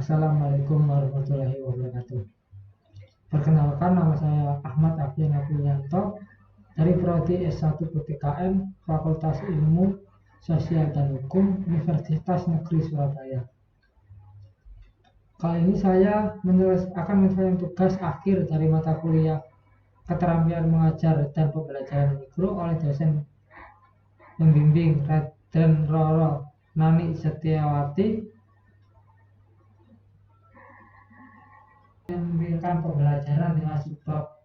Assalamualaikum warahmatullahi wabarakatuh. Perkenalkan, nama saya Ahmad Afyan Aprianto dari Prodi S1 PTKM Fakultas Ilmu Sosial dan Hukum Universitas Negeri Surabaya. Kali ini saya akan menyelesaikan tugas akhir dari mata kuliah Keterampilan Mengajar dan Pembelajaran Mikro oleh dosen pembimbing Raden Roro Nani Setiawati, memberikan pembelajaran dengan subbab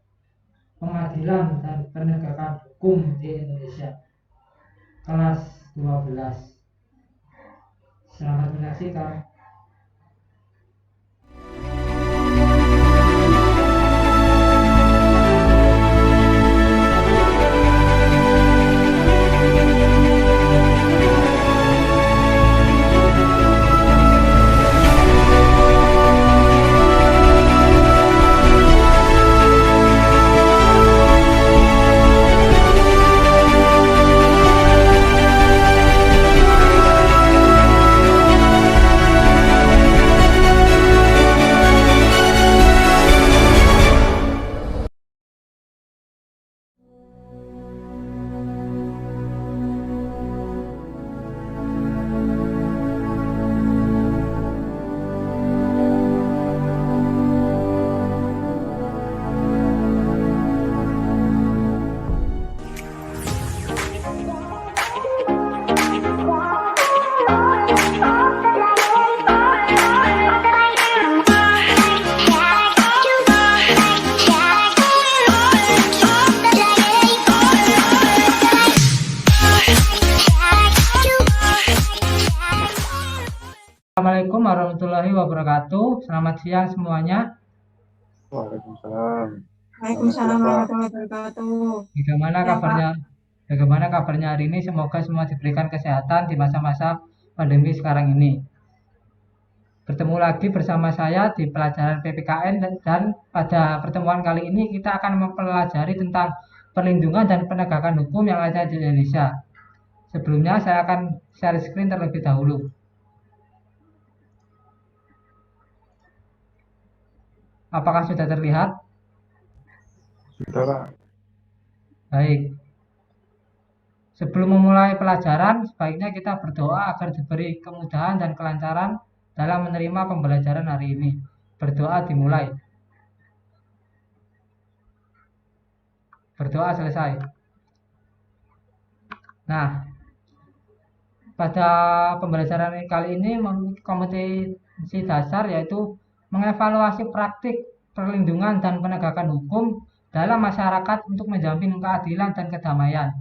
pengadilan dan penegakan hukum di Indonesia, kelas 12. Selamat menyaksikan. Assalamualaikum warahmatullahi wabarakatuh. Selamat siang semuanya. Waalaikumsalam. Waalaikumsalam warahmatullahi wabarakatuh. Bagaimana kabarnya hari ini? Semoga semua diberikan kesehatan di masa-masa pandemi sekarang ini. Bertemu lagi bersama saya di pelajaran PPKN dan pada pertemuan kali ini kita akan mempelajari tentang perlindungan dan penegakan hukum yang ada di Indonesia. Sebelumnya saya akan share screen terlebih dahulu. Apakah sudah terlihat? Sudah, Pak. Baik. Sebelum memulai pelajaran, sebaiknya kita berdoa agar diberi kemudahan dan kelancaran dalam menerima pembelajaran hari ini. Berdoa dimulai. Berdoa selesai. Nah, pada pembelajaran kali ini memiliki kompetensi dasar, yaitu mengevaluasi praktik perlindungan dan penegakan hukum dalam masyarakat untuk menjamin keadilan dan kedamaian.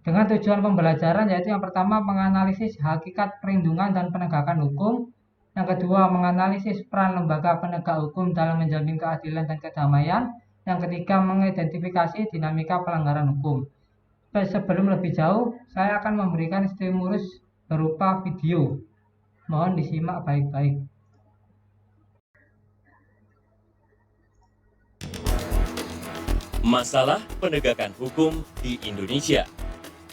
Dengan tujuan pembelajaran yaitu yang pertama menganalisis hakikat perlindungan dan penegakan hukum, yang kedua menganalisis peran lembaga penegak hukum dalam menjamin keadilan dan kedamaian, yang ketiga mengidentifikasi dinamika pelanggaran hukum. Sebelum lebih jauh, saya akan memberikan stimulus berupa video. Mohon disimak baik-baik. Masalah penegakan hukum di Indonesia.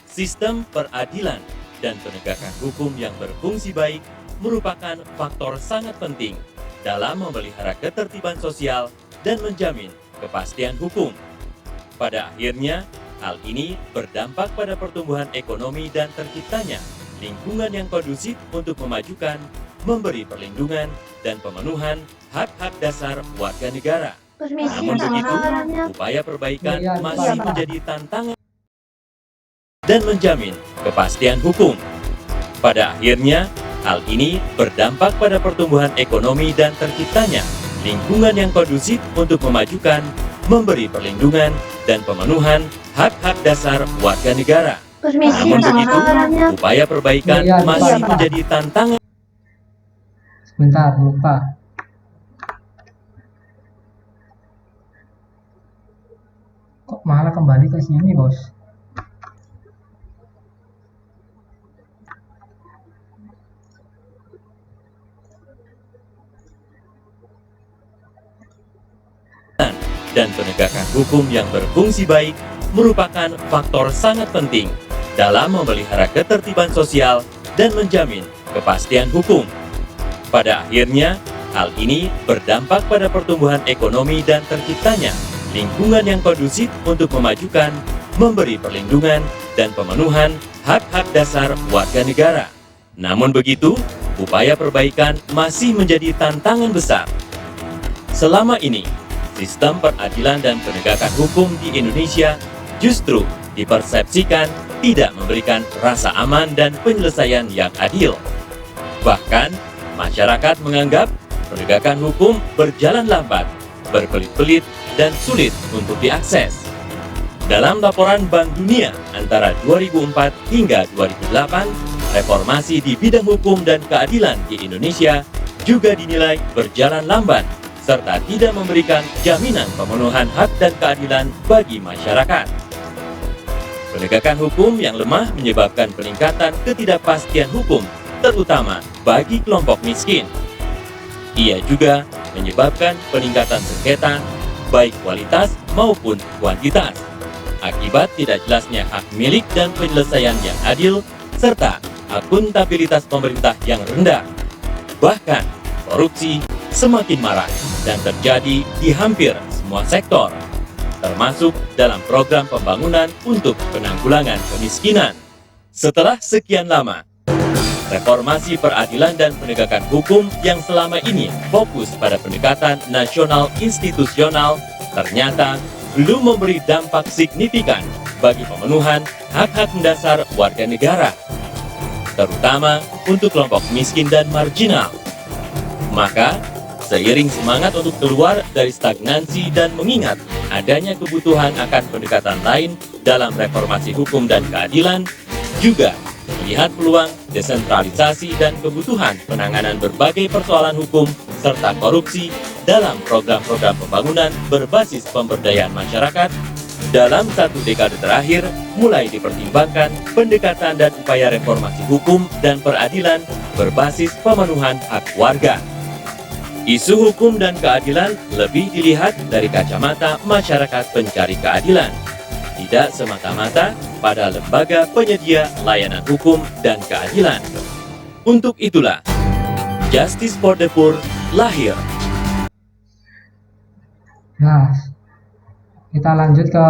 Sistem peradilan dan penegakan hukum yang berfungsi baik merupakan faktor sangat penting dalam memelihara ketertiban sosial dan menjamin kepastian hukum. Pada akhirnya, hal ini berdampak pada pertumbuhan ekonomi dan terciptanya lingkungan yang kondusif untuk memajukan, memberi perlindungan, dan pemenuhan hak-hak dasar warga negara. Namun begitu, upaya perbaikan masih menjadi tantangan dan menjamin kepastian hukum. Pada akhirnya, hal ini berdampak pada pertumbuhan ekonomi dan terciptanya lingkungan yang kondusif untuk memajukan, memberi perlindungan, dan pemenuhan hak-hak dasar warga negara. Namun begitu, upaya perbaikan masih menjadi tantangan. Sebentar, lupa. Kok malah kembali ke sini, bos? Dan penegakan hukum yang berfungsi baik merupakan faktor sangat penting dalam memelihara ketertiban sosial dan menjamin kepastian hukum. Pada akhirnya, hal ini berdampak pada pertumbuhan ekonomi dan terciptanya lingkungan yang kondusif untuk memajukan, memberi perlindungan, dan pemenuhan hak-hak dasar warga negara. Namun begitu, upaya perbaikan masih menjadi tantangan besar. Selama ini, sistem peradilan dan penegakan hukum di Indonesia justru dipersepsikan tidak memberikan rasa aman dan penyelesaian yang adil. Bahkan, masyarakat menganggap penegakan hukum berjalan lambat, berbelit-belit, dan sulit untuk diakses. Dalam laporan Bank Dunia antara 2004 hingga 2008, reformasi di bidang hukum dan keadilan di Indonesia juga dinilai berjalan lambat, serta tidak memberikan jaminan pemenuhan hak dan keadilan bagi masyarakat. Penegakan hukum yang lemah menyebabkan peningkatan ketidakpastian hukum, terutama bagi kelompok miskin. Ia juga menyebabkan peningkatan sengketa, baik kualitas maupun kuantitas, akibat tidak jelasnya hak milik dan penyelesaian yang adil, serta akuntabilitas pemerintah yang rendah. Bahkan, korupsi semakin marak dan terjadi di hampir semua sektor, termasuk dalam program pembangunan untuk penanggulangan kemiskinan. Setelah sekian lama, reformasi peradilan dan penegakan hukum yang selama ini fokus pada pendekatan nasional institusional ternyata belum memberi dampak signifikan bagi pemenuhan hak-hak mendasar warga negara, terutama untuk kelompok miskin dan marginal. Maka, seiring semangat untuk keluar dari stagnansi dan mengingat adanya kebutuhan akan pendekatan lain dalam reformasi hukum dan keadilan, juga melihat peluang desentralisasi dan kebutuhan penanganan berbagai persoalan hukum serta korupsi dalam program-program pembangunan berbasis pemberdayaan masyarakat. Dalam satu dekade terakhir, mulai dipertimbangkan pendekatan dan upaya reformasi hukum dan peradilan berbasis pemenuhan hak warga. Isu hukum dan keadilan lebih dilihat dari kacamata masyarakat pencari keadilan, tidak semata-mata pada lembaga penyedia layanan hukum dan keadilan. Untuk itulah, Justice for the Poor lahir. Nah, kita lanjut ke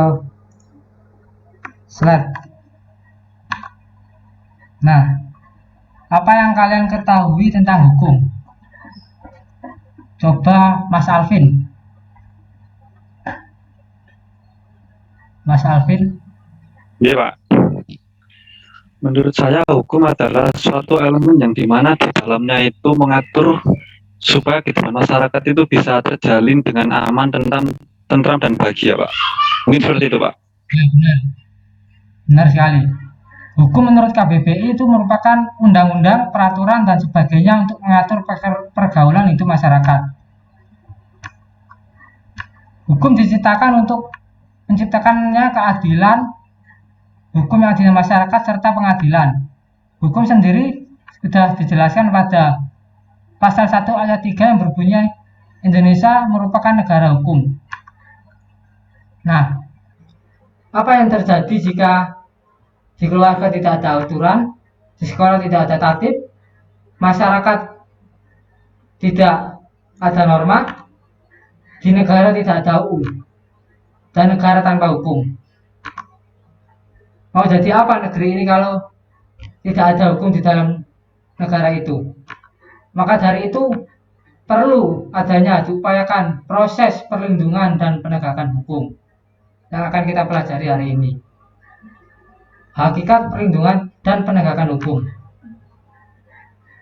slide. Nah, apa yang kalian ketahui tentang hukum? Coba Mas Alvin. Mas Alvin. Iya, Pak. Menurut saya hukum adalah suatu elemen yang dimana di dalamnya itu mengatur supaya kehidupan masyarakat itu bisa terjalin dengan aman, tentram dan bahagia, Pak. Mungkin seperti itu, Pak. Ya, benar. Benar sekali. Hukum menurut KBBI itu merupakan undang-undang, peraturan, dan sebagainya untuk mengatur pergaulan hidup masyarakat. Hukum diciptakan untuk menciptakannya keadilan, hukum yang adil masyarakat, serta pengadilan. Hukum sendiri sudah dijelaskan pada pasal 1 ayat 3 yang berbunyi Indonesia merupakan negara hukum. Nah, apa yang terjadi jika di keluarga tidak ada aturan, di sekolah tidak ada tertib, masyarakat tidak ada norma, di negara tidak ada UU, dan negara tanpa hukum? Mau jadi apa negeri ini kalau tidak ada hukum di dalam negara itu? Maka dari itu perlu adanya diupayakan proses perlindungan dan penegakan hukum yang akan kita pelajari hari ini. Hakikat perlindungan dan penegakan hukum.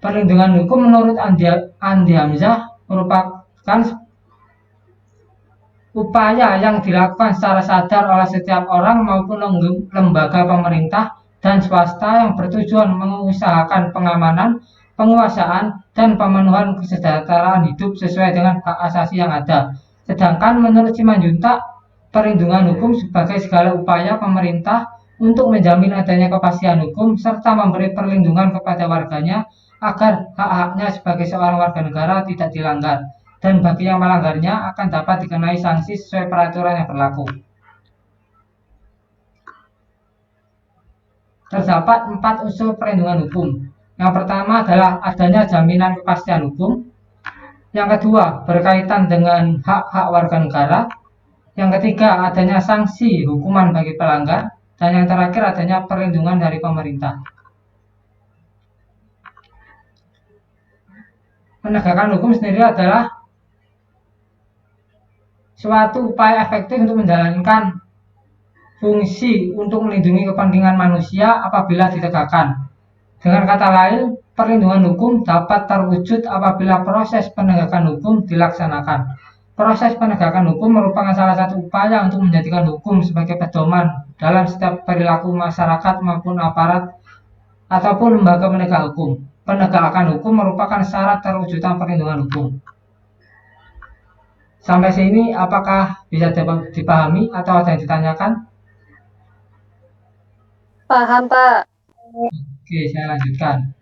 Perlindungan hukum menurut Andi Hamzah merupakan upaya yang dilakukan secara sadar oleh setiap orang maupun lembaga pemerintah dan swasta yang bertujuan mengusahakan pengamanan, penguasaan, dan pemenuhan kesejahteraan hidup sesuai dengan hak asasi yang ada. Sedangkan menurut Simanjuntak, perlindungan hukum sebagai segala upaya pemerintah untuk menjamin adanya kepastian hukum serta memberi perlindungan kepada warganya agar hak-haknya sebagai seorang warga negara tidak dilanggar, dan bagi yang melanggarnya akan dapat dikenai sanksi sesuai peraturan yang berlaku. Terdapat 4 unsur perlindungan hukum. Yang pertama adalah adanya jaminan kepastian hukum. Yang kedua, berkaitan dengan hak-hak warga negara. Yang ketiga, adanya sanksi hukuman bagi pelanggar. Dan yang terakhir, adanya perlindungan dari pemerintah. Penegakan hukum sendiri adalah suatu upaya efektif untuk menjalankan fungsi untuk melindungi kepentingan manusia apabila ditegakkan. Dengan kata lain, perlindungan hukum dapat terwujud apabila proses penegakan hukum dilaksanakan. Proses penegakan hukum merupakan salah satu upaya untuk menjadikan hukum sebagai pedoman dalam setiap perilaku masyarakat maupun aparat ataupun lembaga penegak hukum. Penegakan hukum merupakan syarat terwujudnya perlindungan hukum. Sampai sini apakah bisa dipahami atau ada yang ditanyakan? Paham, Pak. Oke, saya lanjutkan.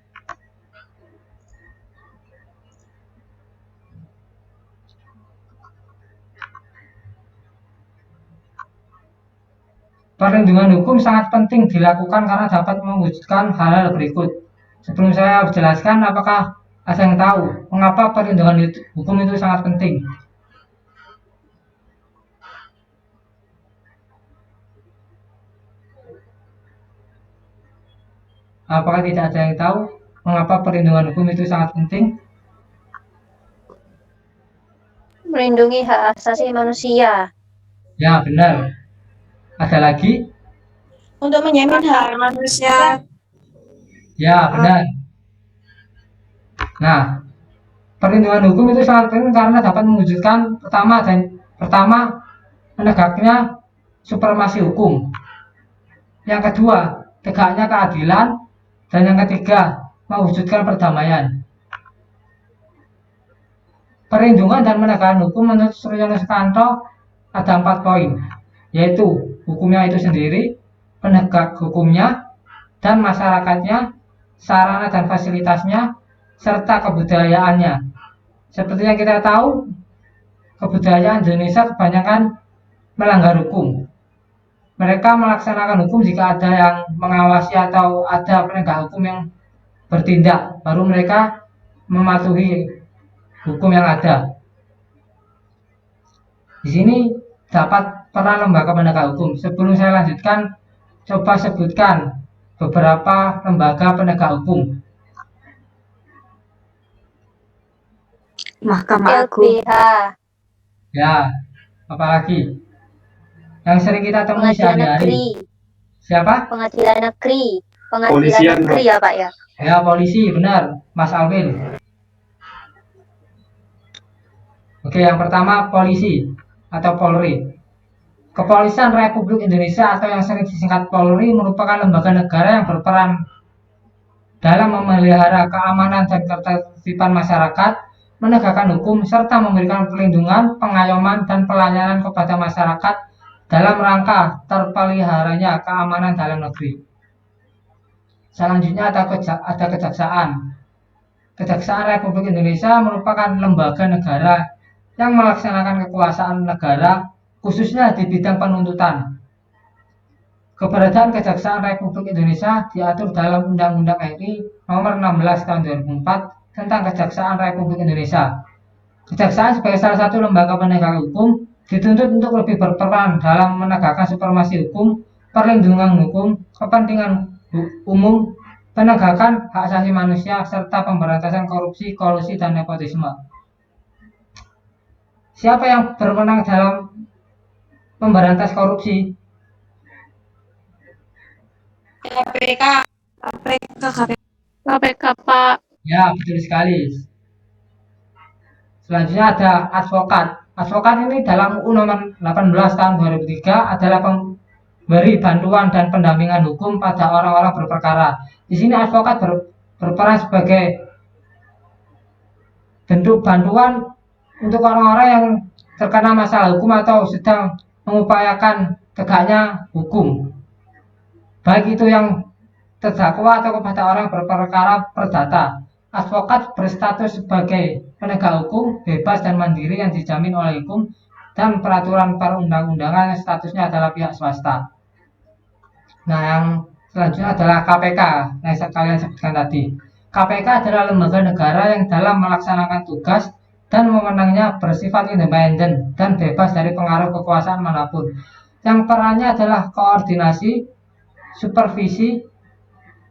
Perlindungan hukum sangat penting dilakukan karena dapat mewujudkan hal-hal berikut. Sebelum saya jelaskan, apakah ada yang tahu mengapa perlindungan hukum itu sangat penting? Apakah tidak ada yang tahu mengapa perlindungan hukum itu sangat penting? Melindungi hak asasi manusia. Ya, benar. Ada lagi? Untuk menjamin hak manusia. Ya, benar. Nah, perlindungan hukum itu sangat penting karena dapat mewujudkan pertama menegaknya supremasi hukum. Yang kedua, tegaknya keadilan. Dan yang ketiga, mewujudkan perdamaian. Perlindungan dan penegakan hukum menurut Suryono Sukanto ada 4 poin, yaitu hukumnya itu sendiri, penegak hukumnya, dan masyarakatnya, sarana dan fasilitasnya, serta kebudayaannya. Seperti yang kita tahu, kebudayaan Indonesia kebanyakan melanggar hukum. Mereka melaksanakan hukum jika ada yang mengawasi atau ada penegak hukum yang bertindak, baru mereka mematuhi hukum yang ada. Di sini dapat peran lembaga penegak hukum. Sebelum saya lanjutkan, coba sebutkan beberapa lembaga penegak hukum. Mahkamah Agung. LBH. Ya, apalagi yang sering kita temui Pengadilan sehari-hari. negeri. Siapa? Pengadilan negeri. Pengadilan Polisian, negeri ya, Pak ya. Ya, polisi, benar, Mas Alvin. Oke, yang pertama polisi atau Polri. Kepolisian Republik Indonesia atau yang sering disingkat Polri merupakan lembaga negara yang berperan dalam memelihara keamanan dan ketertiban masyarakat, menegakkan hukum, serta memberikan perlindungan, pengayoman, dan pelayanan kepada masyarakat dalam rangka terpeliharanya keamanan dalam negeri. Selanjutnya ada Kejaksaan. Kejaksaan Republik Indonesia merupakan lembaga negara yang melaksanakan kekuasaan negara khususnya di bidang penuntutan. Keberadaan Kejaksaan Republik Indonesia diatur dalam Undang-Undang RI Nomor 16 Tahun 2004 tentang Kejaksaan Republik Indonesia. Kejaksaan sebagai salah satu lembaga penegak hukum dituntut untuk lebih berperan dalam menegakkan supremasi hukum, perlindungan hukum, kepentingan umum, penegakan hak asasi manusia, serta pemberantasan korupsi, kolusi, dan nepotisme. Siapa yang berwenang dalam memberantas korupsi? KPK. KPK, Pak. Ya, betul sekali. Selanjutnya ada advokat. Advokat ini dalam UU Nomor 18 Tahun 2003 adalah pemberi bantuan dan pendampingan hukum pada orang-orang berperkara. Di sini advokat berperan sebagai bentuk bantuan untuk orang-orang yang terkena masalah hukum atau sedang mengupayakan tegaknya hukum. Baik itu yang terdakwa atau kepada orang berperkara perdata. Advokat berstatus sebagai penegak hukum, bebas dan mandiri yang dijamin oleh hukum dan peraturan perundang-undangan yang statusnya adalah pihak swasta. Nah, yang selanjutnya adalah KPK yang kalian sebutkan tadi. KPK adalah lembaga negara yang dalam melaksanakan tugas dan wewenangnya bersifat independen dan bebas dari pengaruh kekuasaan manapun. Yang perannya adalah koordinasi, supervisi,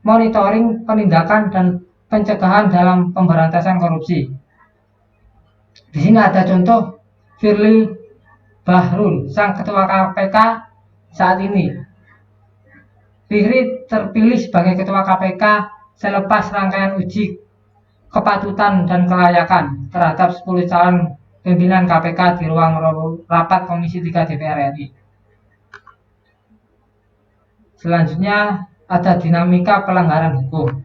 monitoring, penindakan, dan pencegahan dalam pemberantasan korupsi. Di sini ada contoh Firly Bahrul, sang ketua KPK saat ini. Firly terpilih sebagai ketua KPK selepas rangkaian uji kepatutan dan kelayakan terhadap 10 calon pimpinan KPK di ruang rapat Komisi 3 DPR RI. Selanjutnya ada dinamika pelanggaran hukum.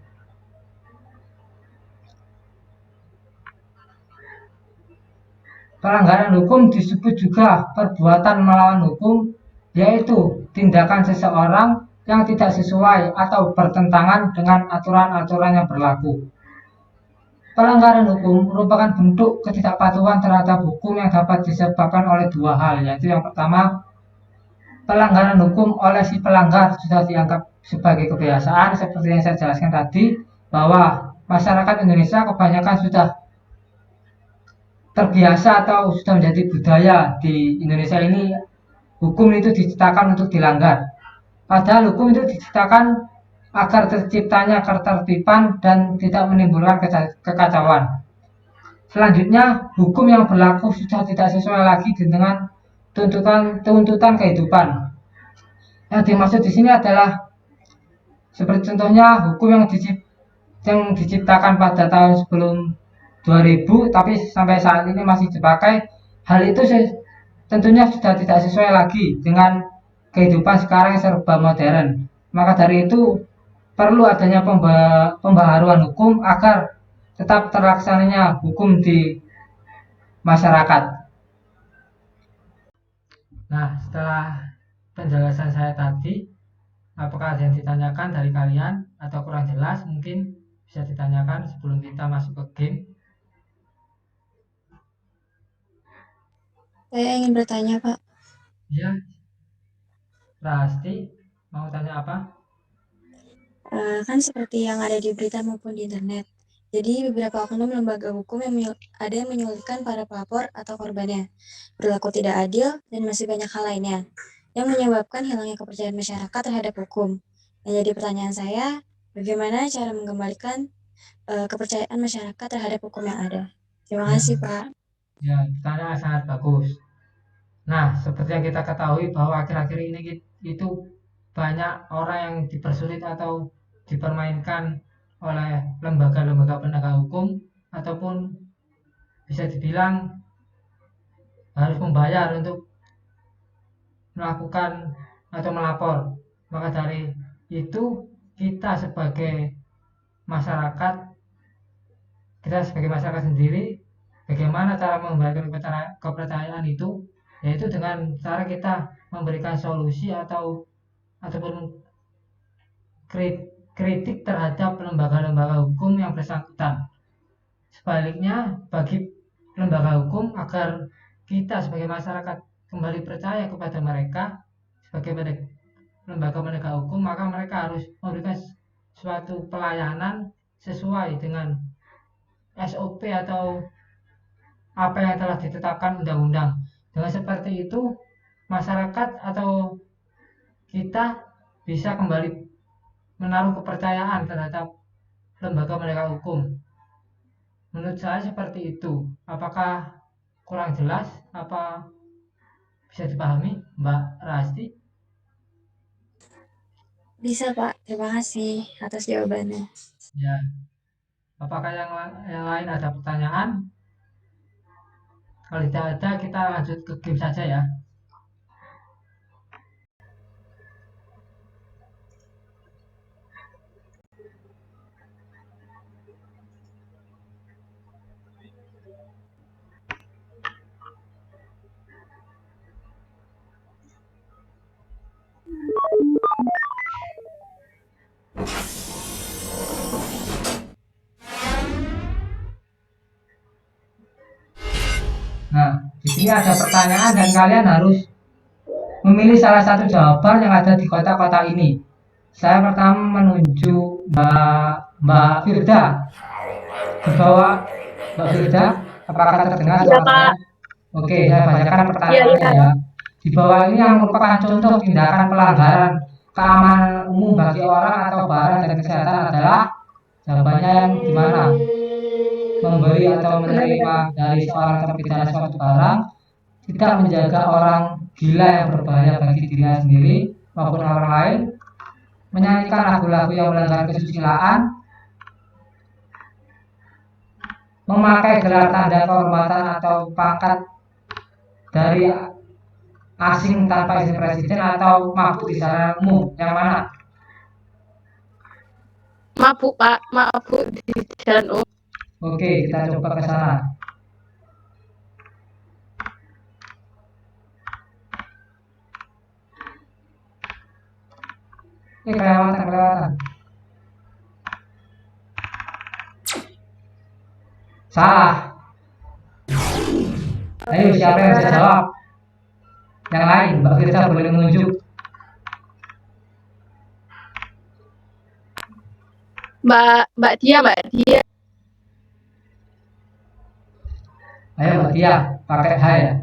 Pelanggaran hukum disebut juga perbuatan melawan hukum, yaitu tindakan seseorang yang tidak sesuai atau bertentangan dengan aturan-aturan yang berlaku. Pelanggaran hukum merupakan bentuk ketidakpatuhan terhadap hukum yang dapat disebabkan oleh dua hal, yaitu yang pertama, pelanggaran hukum oleh si pelanggar sudah dianggap sebagai kebiasaan, seperti yang saya jelaskan tadi, bahwa masyarakat Indonesia kebanyakan sudah terbiasa atau sudah menjadi budaya di Indonesia ini hukum itu diciptakan untuk dilanggar. Padahal hukum itu diciptakan agar terciptanya ketertiban dan tidak menimbulkan kekacauan. Selanjutnya, hukum yang berlaku sudah tidak sesuai lagi dengan tuntutan kehidupan. Yang dimaksud di sini adalah seperti contohnya hukum yang diciptakan pada tahun sebelum 2000 tapi sampai saat ini masih dipakai. Hal itu tentunya sudah tidak sesuai lagi dengan kehidupan sekarang yang serba modern. Maka dari itu perlu adanya pembaharuan hukum agar tetap terlaksananya hukum di masyarakat. Nah, setelah penjelasan saya tadi, apakah ada yang ditanyakan dari kalian atau kurang jelas? Mungkin bisa ditanyakan sebelum kita masuk ke game. Saya ingin bertanya, Pak. Ya, pasti mau tanya apa? Kan seperti yang ada di berita maupun di internet. Jadi beberapa oknum lembaga hukum yang ada yang menyulitkan para pelapor atau korbannya, berlaku tidak adil, dan masih banyak hal lainnya yang menyebabkan hilangnya kepercayaan masyarakat terhadap hukum. Yang jadi pertanyaan saya, bagaimana cara mengembalikan kepercayaan masyarakat terhadap hukum yang ada? Terima kasih, Pak. Ya, pertanyaan sangat bagus. Nah, seperti yang kita ketahui bahwa akhir-akhir ini itu banyak orang yang dipersulit atau dipermainkan oleh lembaga-lembaga penegak hukum, ataupun bisa dibilang harus membayar untuk melakukan atau melapor. Maka dari itu kita sebagai masyarakat sendiri, bagaimana cara mengembalikan kepercayaan itu, yaitu dengan cara kita memberikan solusi ataupun kritik terhadap lembaga-lembaga hukum yang bersangkutan. Sebaliknya, bagi lembaga hukum, agar kita sebagai masyarakat kembali percaya kepada mereka sebagai lembaga penegak hukum, maka mereka harus memberikan suatu pelayanan sesuai dengan SOP atau apa yang telah ditetapkan undang-undang. Dengan seperti itu, masyarakat atau kita bisa kembali menaruh kepercayaan terhadap lembaga penegak hukum. Menurut saya seperti itu. Apakah kurang jelas? Apa bisa dipahami, Mbak Rasti? Bisa, Pak. Terima kasih atas jawabannya. Ya. Apakah yang lain ada pertanyaan? Kalau tidak ada, kita lanjut ke game saja ya. Nah, di sini ada pertanyaan dan kalian harus memilih salah satu jawaban yang ada di kota-kota ini. Saya pertama menuju Mbak Mbak Firda, di bawah Mbak Firda, apakah terdengar Iya, suara saya? Pak. Oke, saya bacakan Iya, pertanyaannya iya. ya. Di bawah ini yang merupakan contoh tindakan pelanggaran keamanan umum bagi orang atau barang dan kesehatan adalah jawabannya yang gimana? Memberi atau menerima dari seorang terpidana suatu barang, tidak menjaga orang gila yang berbahaya bagi dirinya sendiri maupun orang lain, menyanyikan lagu-lagu yang melanggar kesusilaan, memakai gelar tanda kehormatan atau pangkat dari asing tanpa izin presiden, atau mabuk di sarana umum. Yang mana? Mabuk, Pak. Mabuk di jalan umum. Oke, kita coba ke sana. Kelewatan. Salah. Ayo, siapa yang bisa jawab? Yang lain, Mbak Firsa boleh menunjuk. Mbak Dia. Ayo Mbak Tia, pakai H ya.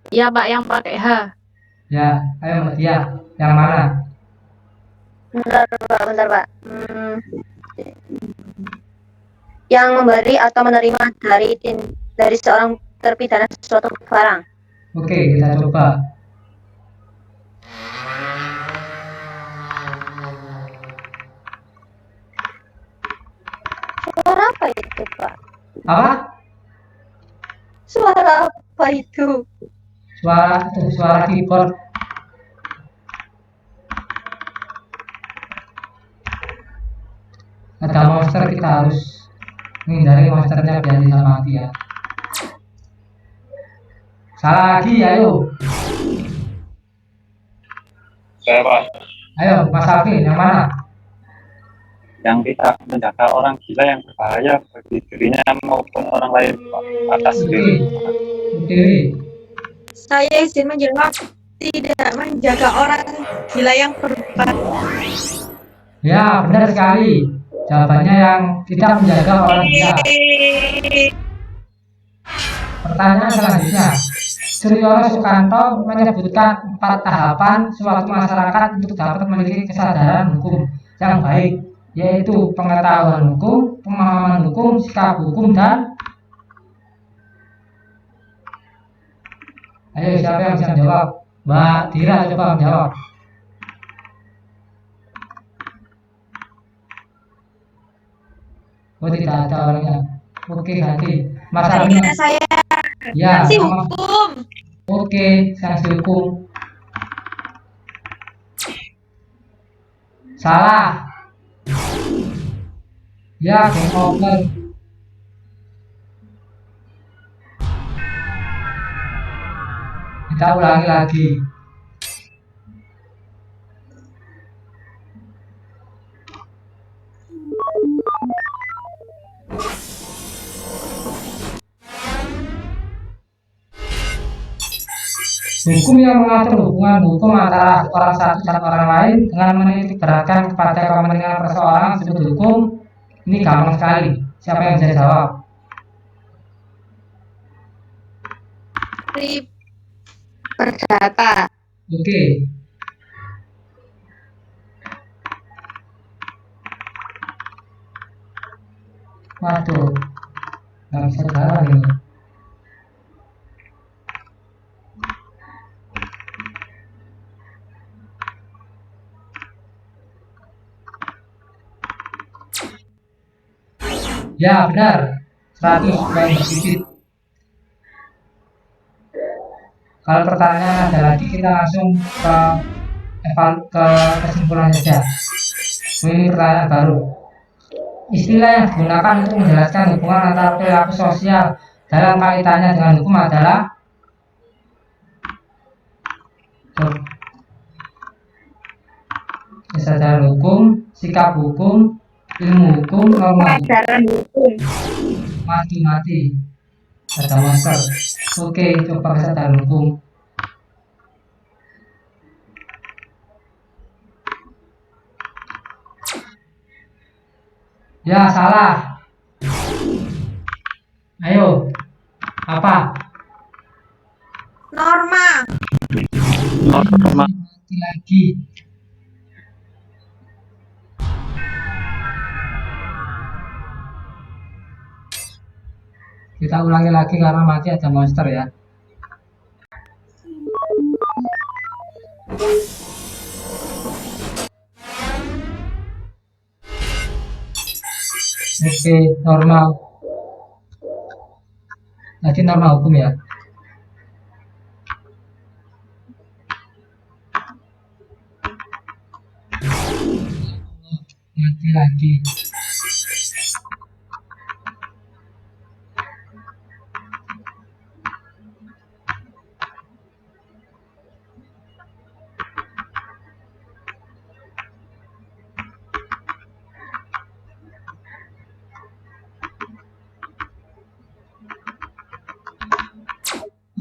Iya, Pak, yang pakai H. Ya, ayo Mbak Tia, yang mana? Bentar, Pak. Yang memberi atau menerima dari seorang terpidana suatu barang. Oke, kita coba. Suara apa itu, Pak? Apa? Suara apa itu? Suara keyboard. Ada monster, kita harus menghindari monsternya biar tidak mati ya. Salah lagi, ayo. Saya Pak, Ayo Mas Alvin, yang mana? yang tidak menjaga orang gila yang berbahaya bagi dirinya maupun orang lain Pak, atas diri. Oke. Saya izin menjawab, tidak menjaga orang gila yang berbahaya. Ya, benar sekali. Jawabannya yang tidak menjaga orang gila. Pertanyaan selanjutnya. Suryono Sukanto menyebutkan 4 tahapan suatu masyarakat untuk dapat memiliki kesadaran hukum yang baik, yaitu pengetahuan hukum, pemahaman hukum, sikap hukum, dan ayo siapa yang bisa menjawab? Mbak Dira coba menjawab. Oh, tidak ada orangnya. Oke, ganti. Mas Armin. Saya Ya, sanksi hukum. Oke, sanksi hukum. Salah. Ya, game over. Kita ulangi lagi. Hukum yang mengatur hubungan hukum antara orang satu dan orang lain dengan menitik beratkan kepada kepentingan perseorangan disebut hukum. Ini gampang sekali. Siapa yang bisa jawab? Perdata. Oke. Waduh, nggak bisa jalan ini. Ya, benar. 100 poin sedikit. Kalau pertanyaan ada lagi, kita langsung ke kesimpulan saja. Ini pertanyaan baru. Istilah yang digunakan untuk menjelaskan hubungan antara perilaku sosial dalam kaitannya dengan hukum adalah kesadaran hukum, sikap hukum, ilmu hukum, norma hukum, mati. Ada master. Oke, coba kesadaran hukum. Ya, salah. Ayo, apa? Norma. Norma. Lagi. Kita ulangi lagi karena mati ada monster ya. Oke, normal. Jadi norma hukum ya. Mati lagi.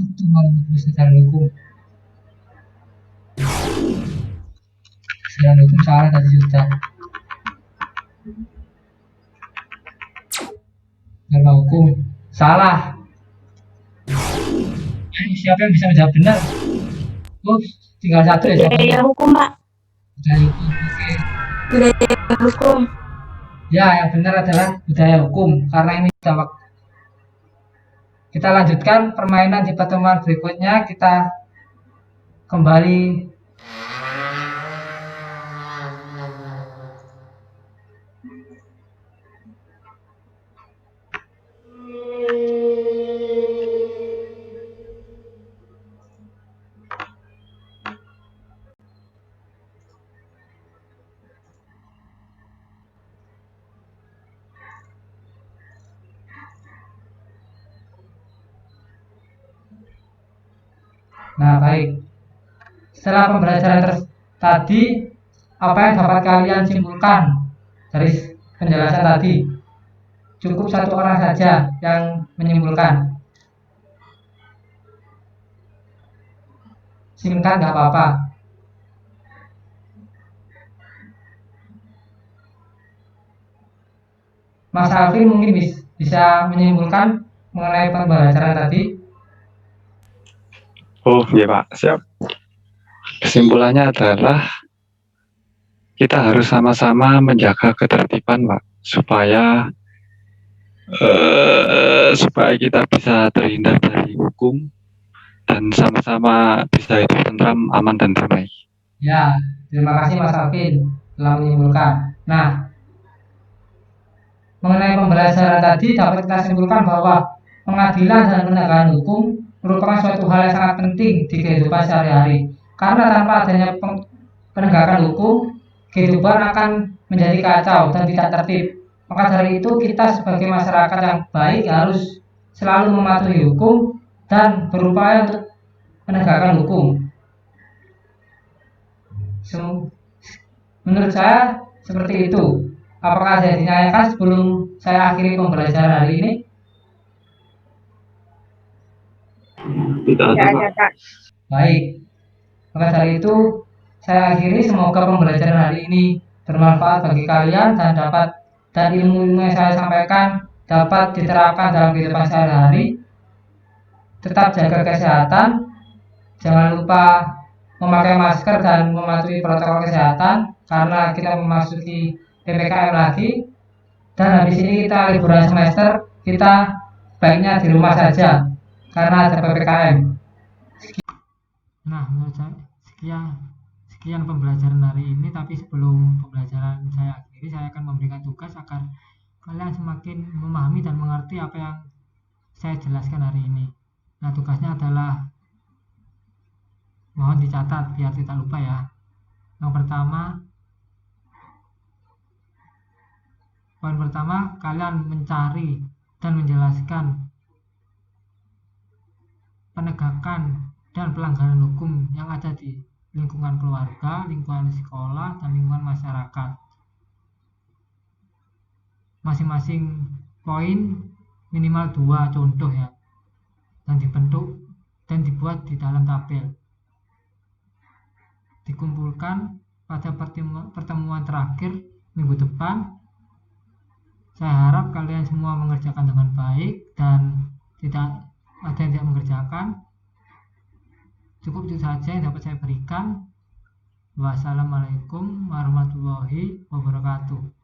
Itu malah secara hukum. Secara hukum salah tadi sudah. Norma hukum salah. Siapa yang bisa menjawab benar? Oh, tinggal satu ya. Budaya hukum, Pak. Budaya hukum. Oke. Budaya hukum. Ya, yang benar adalah budaya hukum karena ini sudah waktu. Kita lanjutkan permainan di pertemuan berikutnya. Kita kembali. Nah, baik. Setelah pembelajaran tadi, apa yang dapat kalian simpulkan dari penjelasan tadi? Cukup satu orang saja yang menyimpulkan. Singkat nggak apa-apa. Mas Alvin mungkin bisa menyimpulkan mengenai pembelajaran tadi. Oh iya Pak, siap. Kesimpulannya adalah kita harus sama-sama menjaga ketertiban Pak, supaya kita bisa terhindar dari hukum dan sama-sama bisa hidup tentram, aman dan damai. Ya, terima kasih Mas Alvin telah menyimpulkan. Nah, mengenai pembelajaran tadi dapat kita simpulkan bahwa pengadilan dan penegakan hukum merupakan suatu hal yang sangat penting di kehidupan sehari-hari. Karena tanpa adanya penegakan hukum, kehidupan akan menjadi kacau dan tidak tertib. Maka dari itu kita sebagai masyarakat yang baik harus selalu mematuhi hukum dan berupaya untuk penegakan hukum. Menurut saya seperti itu. Apakah ada ditanyakan sebelum saya akhiri pembelajaran hari ini? Tidak ada Pak. Baik. Maka dari itu saya akhiri, semoga pembelajaran hari ini bermanfaat bagi kalian dan ilmu-ilmu yang saya sampaikan dapat diterapkan dalam kehidupan sehari-hari. Tetap jaga kesehatan, jangan lupa memakai masker dan mematuhi protokol kesehatan karena kita memasuki PPKM lagi, dan habis ini kita liburan semester, kita baiknya di rumah saja karena ada PPKM. Nah, menurut saya sekian pembelajaran hari ini, tapi sebelum pembelajaran saya akhiri, saya akan memberikan tugas agar kalian semakin memahami dan mengerti apa yang saya jelaskan hari ini. Nah, tugasnya adalah, mohon dicatat biar tidak lupa ya. Yang pertama, poin pertama, kalian mencari dan menjelaskan penegakan dan pelanggaran hukum yang ada di lingkungan keluarga, lingkungan sekolah, dan lingkungan masyarakat. Masing-masing poin minimal 2 contoh ya, dan dibentuk dan dibuat di dalam tabel. Dikumpulkan pada pertemuan terakhir minggu depan Saya harap kalian semua mengerjakan dengan baik dan tidak ada yang tidak mengerjakan. Cukup itu saja yang dapat saya berikan. Wassalamualaikum warahmatullahi wabarakatuh.